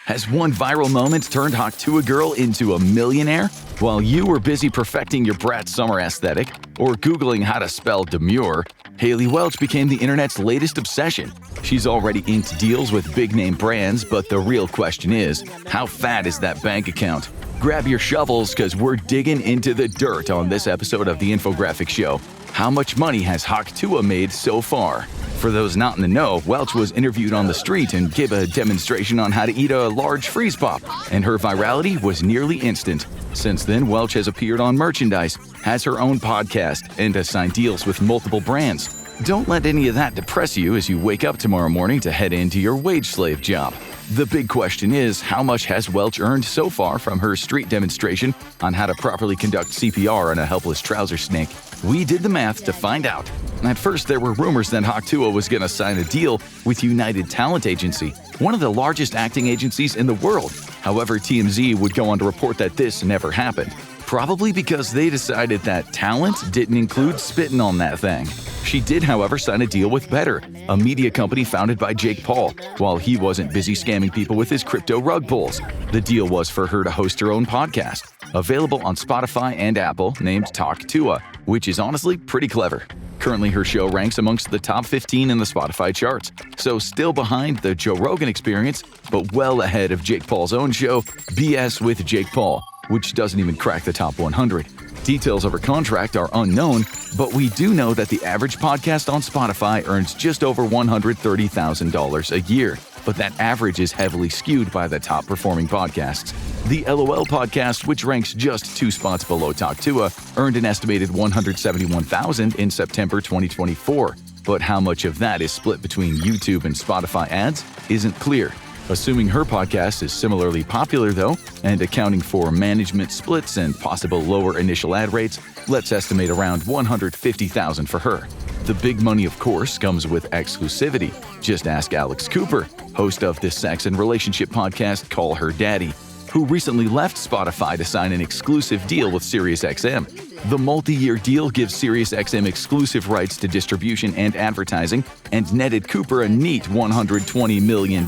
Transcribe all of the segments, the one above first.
Has one viral moment turned Hawk Tuah girl into a millionaire? While you were busy perfecting your brat summer aesthetic or Googling how to spell demure, Haley Welch became the internet's latest obsession. She's already inked deals with big-name brands, but the real question is, how fat is that bank account? Grab your shovels, because we're digging into the dirt on this episode of the Infographic Show. How much money has Hawk Tuah made so far? For those not in the know, Welch was interviewed on the street and gave a demonstration on how to eat a large freeze pop, and her virality was nearly instant. Since then, Welch has appeared on merchandise, has her own podcast, and has signed deals with multiple brands. Don't let any of that depress you as you wake up tomorrow morning to head into your wage slave job. The big question is, how much has Welch earned so far from her street demonstration on how to properly conduct CPR on a helpless trouser snake? We did the math to find out. At first, there were rumors that Hawk Tuah was going to sign a deal with United Talent Agency, one of the largest acting agencies in the world. However, TMZ would go on to report that this never happened. Probably because they decided that talent didn't include spitting on that thing. She did, however, sign a deal with Better, a media company founded by Jake Paul, while he wasn't busy scamming people with his crypto rug pulls. The deal was for her to host her own podcast, available on Spotify and Apple, named Talk Tuah, which is honestly pretty clever. Currently, her show ranks amongst the top 15 in the Spotify charts, so still behind the Joe Rogan Experience, but well ahead of Jake Paul's own show, BS with Jake Paul, which doesn't even crack the top 100. Details of her contract are unknown, but we do know that the average podcast on Spotify earns just over $130,000 a year, but that average is heavily skewed by the top-performing podcasts. The LOL podcast, which ranks just 2 spots below Talk Tuah, earned an estimated $171,000 in September 2024, but how much of that is split between YouTube and Spotify ads isn't clear. Assuming her podcast is similarly popular, though, and accounting for management splits and possible lower initial ad rates, let's estimate around $150,000 for her. The big money, of course, comes with exclusivity. Just ask Alex Cooper, host of the sex and relationship podcast Call Her Daddy, who recently left Spotify to sign an exclusive deal with SiriusXM. The multi-year deal gives SiriusXM exclusive rights to distribution and advertising and netted Cooper a neat $120 million.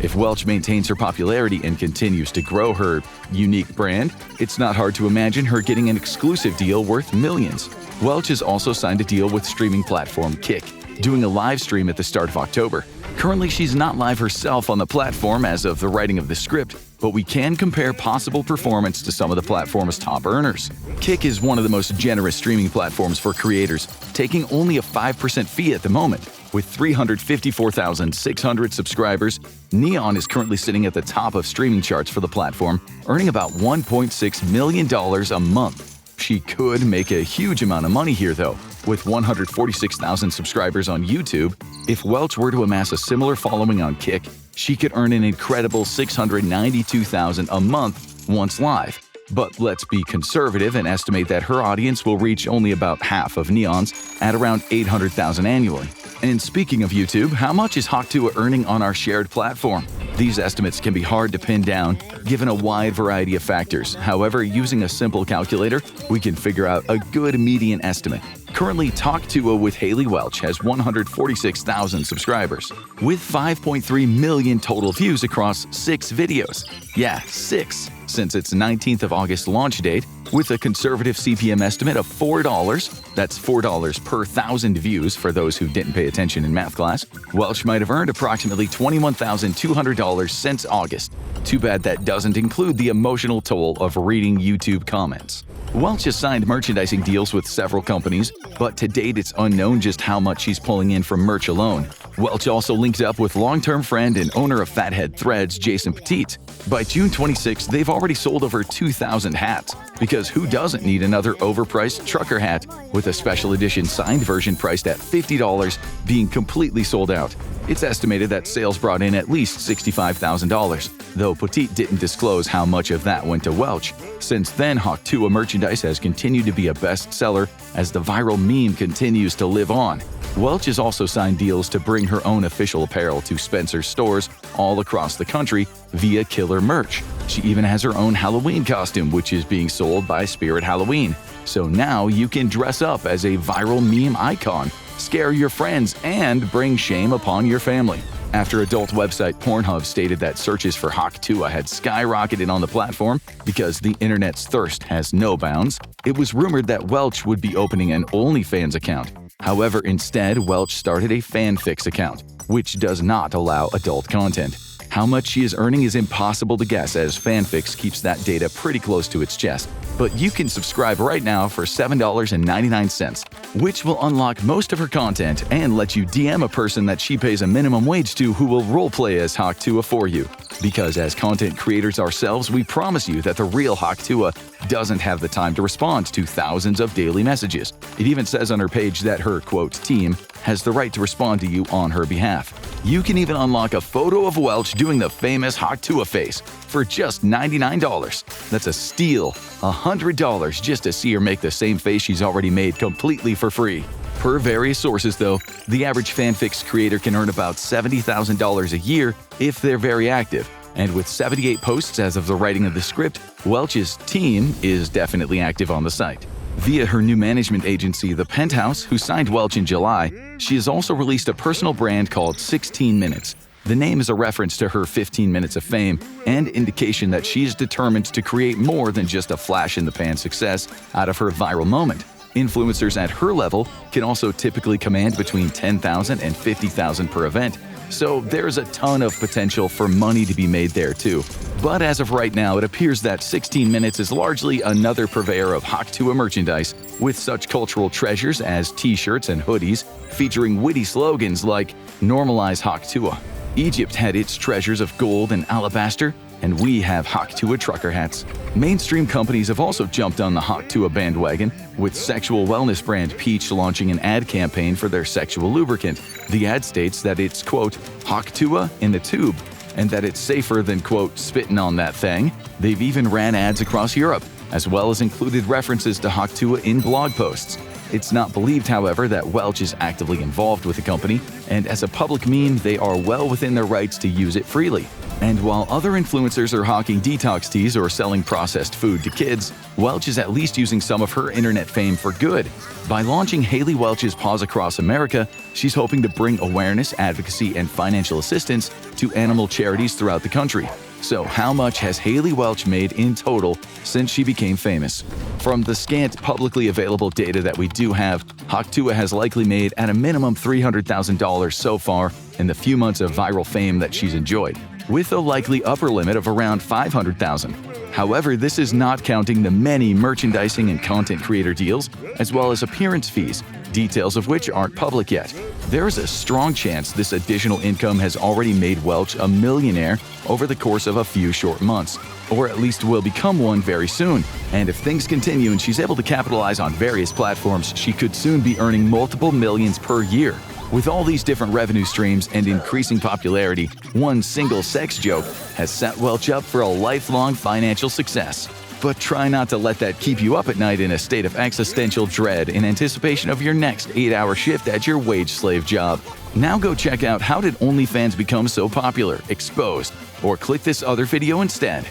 If Welch maintains her popularity and continues to grow her unique brand, it's not hard to imagine her getting an exclusive deal worth millions. Welch has also signed a deal with streaming platform Kick, doing a live stream at the start of October. Currently, she's not live herself on the platform as of the writing of the script, but we can compare possible performance to some of the platform's top earners. Kick is one of the most generous streaming platforms for creators, taking only a 5% fee at the moment. With 354,600 subscribers, Neon is currently sitting at the top of streaming charts for the platform, earning about $1.6 million a month. She could make a huge amount of money here, though. With 146,000 subscribers on YouTube, if Welch were to amass a similar following on Kick, she could earn an incredible $692,000 a month once live. But let's be conservative and estimate that her audience will reach only about half of Neon's at around 800,000 annually. And speaking of YouTube, how much is Hawk Tuah earning on our shared platform? These estimates can be hard to pin down, given a wide variety of factors. However, using a simple calculator, we can figure out a good median estimate. Currently, Talk Tuah with Haley Welch has 146,000 subscribers, with 5.3 million total views across 6 videos. Yeah, 6, since its 19th of August launch date, with a conservative CPM estimate of $4. That's $4 per 1,000 views for those who didn't pay attention in math class. Welch might have earned approximately $21,200 since August. Too bad that doesn't include the emotional toll of reading YouTube comments. Welch has signed merchandising deals with several companies, but to date it's unknown just how much she's pulling in from merch alone. Welch also linked up with long-term friend and owner of Fathead Threads, Jason Petit. By June 26, they've already sold over 2,000 hats, because who doesn't need another overpriced trucker hat, with a special edition signed version priced at $50 being completely sold out. It's estimated that sales brought in at least $65,000, though Petit didn't disclose how much of that went to Welch. Since then, Hawk Tuah merchandise has continued to be a bestseller as the viral meme continues to live on. Welch has also signed deals to bring her own official apparel to Spencer's stores all across the country via Killer Merch. She even has her own Halloween costume, which is being sold by Spirit Halloween. So now you can dress up as a viral meme icon, scare your friends, and bring shame upon your family. After adult website Pornhub stated that searches for TUAH had skyrocketed on the platform because the internet's thirst has no bounds, it was rumored that Welch would be opening an OnlyFans account. However, instead, Welch started a Fanfix account, which does not allow adult content. How much she is earning is impossible to guess, as Fanfix keeps that data pretty close to its chest. But you can subscribe right now for $7.99, which will unlock most of her content and let you DM a person that she pays a minimum wage to who will roleplay as TUAH for you. Because as content creators ourselves, we promise you that the real TUAH doesn't have the time to respond to thousands of daily messages. It even says on her page that her, quote, team has the right to respond to you on her behalf. You can even unlock a photo of Welch doing the famous TUAH face for just $99. That's a steal. $100 just to see her make the same face she's already made completely for free. Per various sources, though, the average Fanfix creator can earn about $70,000 a year if they're very active. And with 78 posts as of the writing of the script, Welch's team is definitely active on the site. Via her new management agency, The Penthouse, who signed Welch in July, she has also released a personal brand called 16 Minutes. The name is a reference to her 15 minutes of fame and indication that she is determined to create more than just a flash-in-the-pan success out of her viral moment. Influencers at her level can also typically command between $10,000 and $50,000 per event, so there's a ton of potential for money to be made there too. But as of right now, it appears that 16 Minutes is largely another purveyor of TUAH merchandise, with such cultural treasures as t-shirts and hoodies featuring witty slogans like "Normalize TUAH." Egypt had its treasures of gold and alabaster, and we have TUAH trucker hats. Mainstream companies have also jumped on the TUAH bandwagon, with sexual wellness brand Peach launching an ad campaign for their sexual lubricant. The ad states that it's, quote, TUAH in the tube, and that it's safer than, quote, spitting on that thing. They've even ran ads across Europe, as well as included references to TUAH in blog posts. It's not believed, however, that Welch is actively involved with the company, and as a public meme, they are well within their rights to use it freely. And while other influencers are hawking detox teas or selling processed food to kids, Welch is at least using some of her internet fame for good. By launching Haley Welch's Paws Across America, she's hoping to bring awareness, advocacy, and financial assistance to animal charities throughout the country. So how much has Haley Welch made in total since she became famous? From the scant publicly available data that we do have, TUAH has likely made at a minimum $300,000 so far in the few months of viral fame that she's enjoyed, with a likely upper limit of around $500,000. However, this is not counting the many merchandising and content creator deals, as well as appearance fees, details of which aren't public yet. There is a strong chance this additional income has already made Welch a millionaire over the course of a few short months, or at least will become one very soon. And if things continue and she's able to capitalize on various platforms, she could soon be earning multiple millions per year. With all these different revenue streams and increasing popularity, one single sex joke has set Welch up for a lifelong financial success. But try not to let that keep you up at night in a state of existential dread in anticipation of your next 8-hour shift at your wage slave job. Now go check out How Did OnlyFans Become So Popular? Exposed, or click this other video instead.